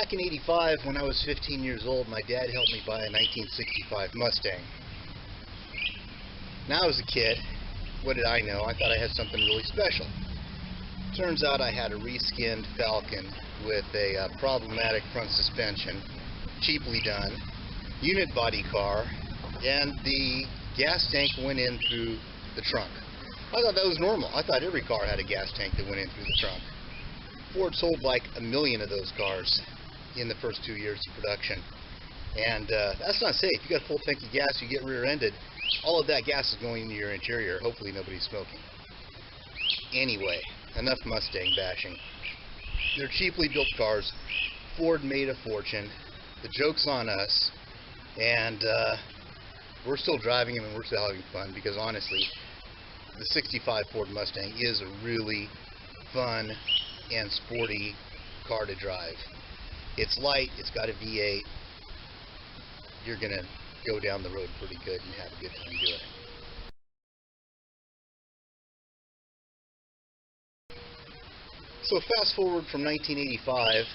Back in '85, when I was 15 years old, my dad helped me buy a 1965 Mustang. Now, as a kid, what did I know? I thought I had something really special. Turns out I had a reskinned Falcon with a problematic front suspension, cheaply done, unit body car, and the gas tank went in through the trunk. I thought that was normal. I thought every car had a gas tank that went in through the trunk. Ford sold like 1 million of those cars in the first 2 years of production. And that's not safe. You got a full tank of gas, you get rear-ended, all of that gas is going into your interior. Hopefully nobody's smoking. Anyway, enough Mustang bashing. They're cheaply built cars. Ford made a fortune. The joke's on us. And we're still driving them and we're still having fun because honestly, the 65 Ford Mustang is a really fun and sporty car to drive. It's light, it's got a V8. You're going to go down the road pretty good and have a good time doing it. So fast forward from 1985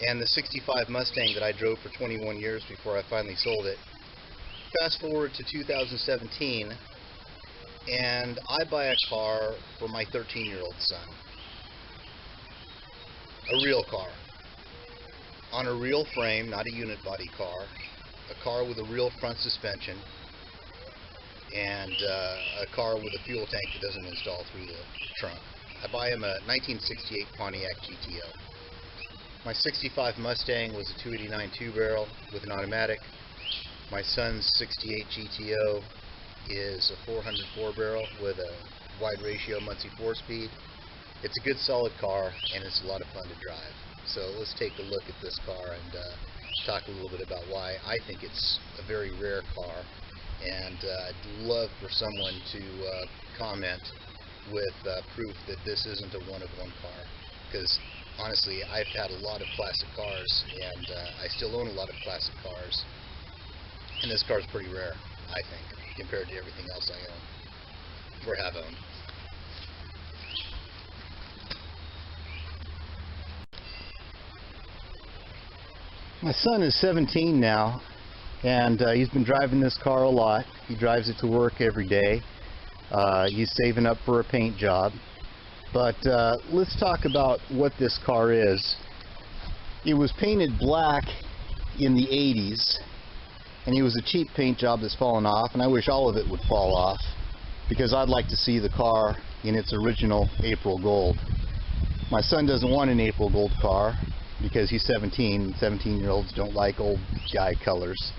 and the 65 Mustang that I drove for 21 years before I finally sold it. Fast forward to 2017 and I buy a car for my 13-year-old son. A real car. On a real frame, not a unit body car. A car with a real front suspension. And a car with a fuel tank that doesn't install through the trunk. I buy him a 1968 Pontiac GTO. My 65 Mustang was a 289 two-barrel with an automatic. My son's 68 GTO is a 404 barrel with a wide ratio Muncie 4-speed. It's a good solid car and it's a lot of fun to drive. So let's take a look at this car and talk a little bit about why I think it's a very rare car. And I'd love for someone to comment with proof that this isn't a one-of-one car. Because honestly, I've had a lot of classic cars and I still own a lot of classic cars. And this car is pretty rare, I think, compared to everything else I own or have owned. My son is 17 now, and he's been driving this car a lot. He drives it to work every day. He's saving up for a paint job. But let's talk about what this car is. It was painted black in the 80s, and it was a cheap paint job that's fallen off, and I wish all of it would fall off, because I'd like to see the car in its original April gold. My son doesn't want an April gold car, because he's 17, 17-year-olds don't like old guy colors.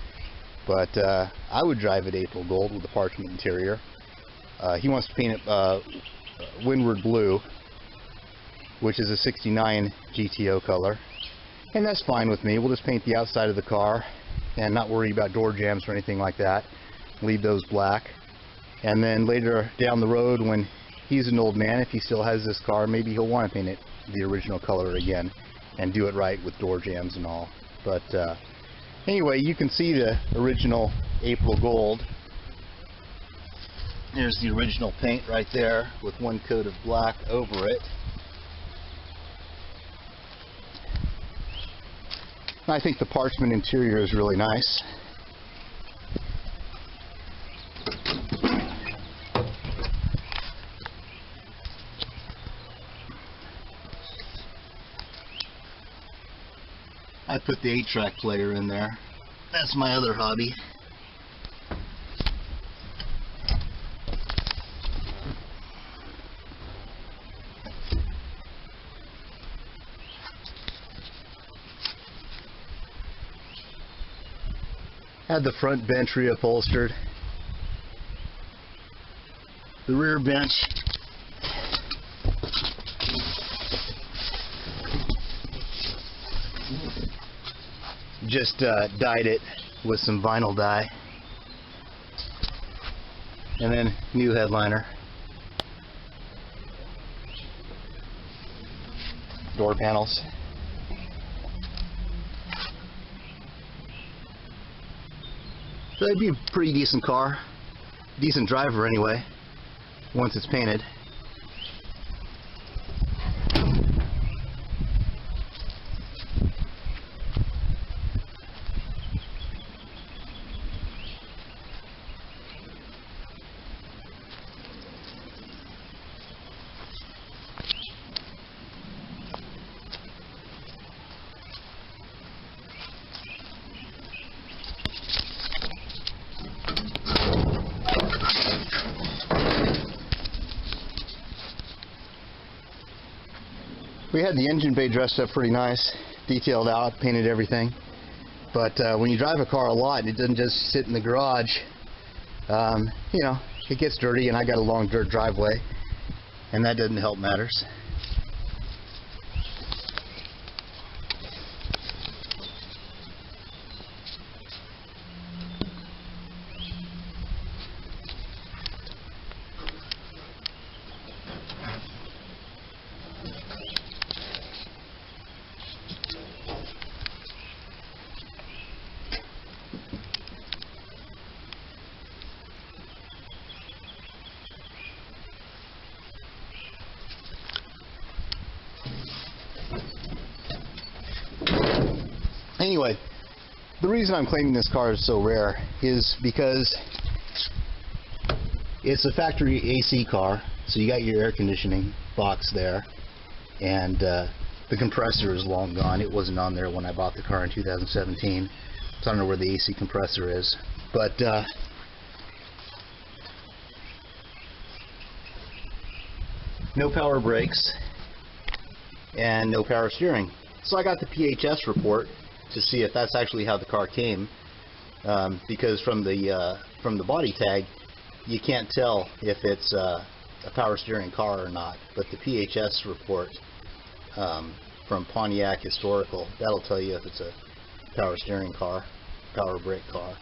But I would drive it April gold with a parchment interior. He wants to paint it windward blue, which is a 69 GTO color. And that's fine with me. We'll just paint the outside of the car and not worry about door jams or anything like that. Leave those black. And then later down the road, when he's an old man, if he still has this car, maybe he'll want to paint it the original color again and do it right with door jams and all. But anyway, you can see the original April gold. There's the original paint right there with one coat of black over it. I think the parchment interior is really nice. I put the 8-track player in there. That's my other hobby. Had the front bench reupholstered. The rear bench just dyed it with some vinyl dye, and then new headliner, door panels. So it'd be a pretty decent car, decent driver anyway, once it's painted. We had the engine bay dressed up pretty nice, detailed out, painted everything. But when you drive a car a lot and it doesn't just sit in the garage, you know, it gets dirty, and I got a long dirt driveway, and that doesn't help matters. Anyway, the reason I'm claiming this car is so rare is because it's a factory AC car, so you got your air conditioning box there, and the compressor is long gone. It wasn't on there when I bought the car in 2017, so I don't know where the AC compressor is. But no power brakes and no power steering. So I got the PHS report to see if that's actually how the car came, because from the body tag you can't tell if it's a power steering car or not, but the PHS report from Pontiac Historical, that'll tell you if it's a power steering car, power brake car.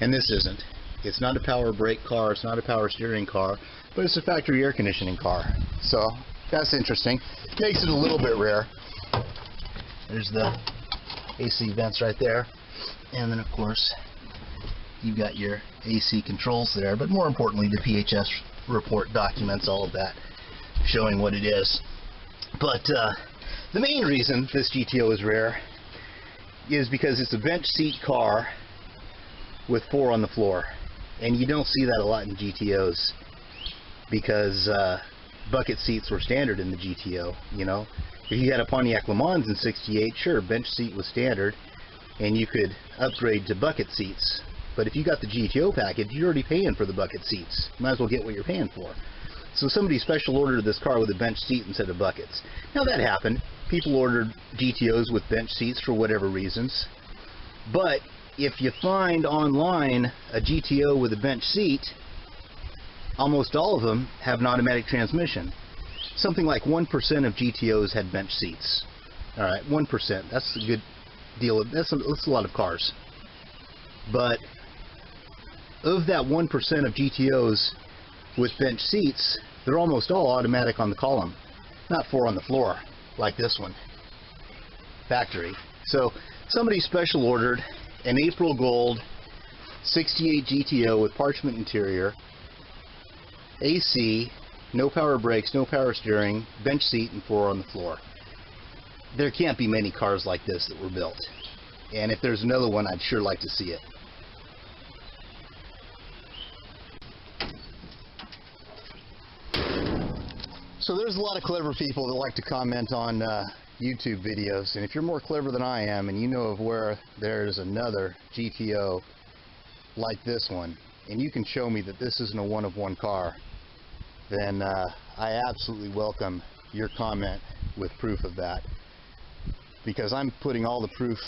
And this isn't. It's not a power brake car, it's not a power steering car, but it's a factory air conditioning car. So that's interesting. Makes it a little bit rare. There's the AC vents right there, and then of course you've got your AC controls there, but more importantly the PHS report documents all of that, showing what it is. But the main reason this GTO is rare is because it's a bench seat car with 4 on the floor, and you don't see that a lot in GTOs because bucket seats were standard in the GTO. You know, if you had a Pontiac Le Mans in '68, sure, bench seat was standard, and you could upgrade to bucket seats. But if you got the GTO package, you're already paying for the bucket seats. You might as well get what you're paying for. So somebody special ordered this car with a bench seat instead of buckets. Now that happened. People ordered GTOs with bench seats for whatever reasons. But if you find online a GTO with a bench seat, almost all of them have an automatic transmission. Something like 1% of GTOs had bench seats. All right, 1%. That's a good deal. That's a lot of cars. But of that 1% of GTOs with bench seats, they're almost all automatic on the column, not 4 on the floor like this one, factory. So somebody special ordered an April Gold 68 GTO with parchment interior, AC, no power brakes, no power steering, bench seat, and 4 on the floor. There can't be many cars like this that were built, and if there's another one, I'd sure like to see it. So there's a lot of clever people that like to comment on YouTube videos, and if you're more clever than I am and you know of where there's another GTO like this one, and you can show me that this isn't a one-of-one car, then I absolutely welcome your comment with proof of that, because I'm putting all the proof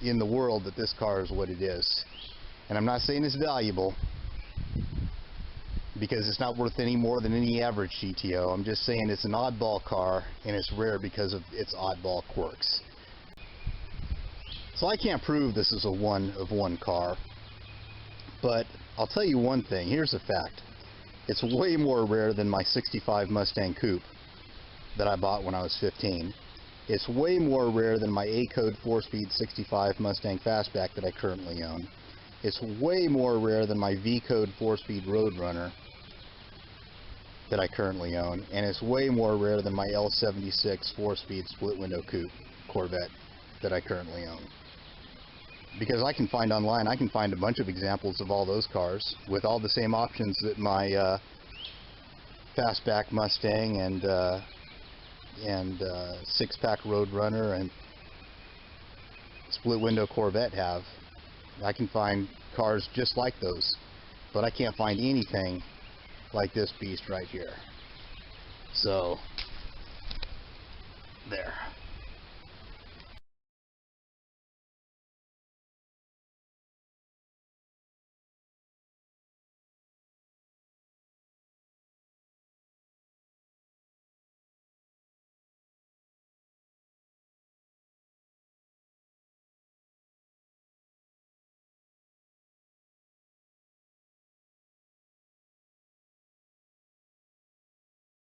in the world that this car is what it is. And I'm not saying it's valuable, because it's not worth any more than any average GTO. I'm just saying it's an oddball car, and it's rare because of its oddball quirks. So I can't prove this is a one-of-one car, but I'll tell you one thing. Here's a fact. It's way more rare than my '65 Mustang Coupe that I bought when I was 15. It's way more rare than my A-Code 4-speed '65 Mustang Fastback that I currently own. It's way more rare than my V-Code 4-speed Roadrunner that I currently own, and it's way more rare than my L76 4-speed split-window coupe Corvette that I currently own. Because I can find online, I can find a bunch of examples of all those cars with all the same options that my Fastback Mustang and six-pack Roadrunner and split-window Corvette have. I can find cars just like those, but I can't find anything like this beast right here. So There.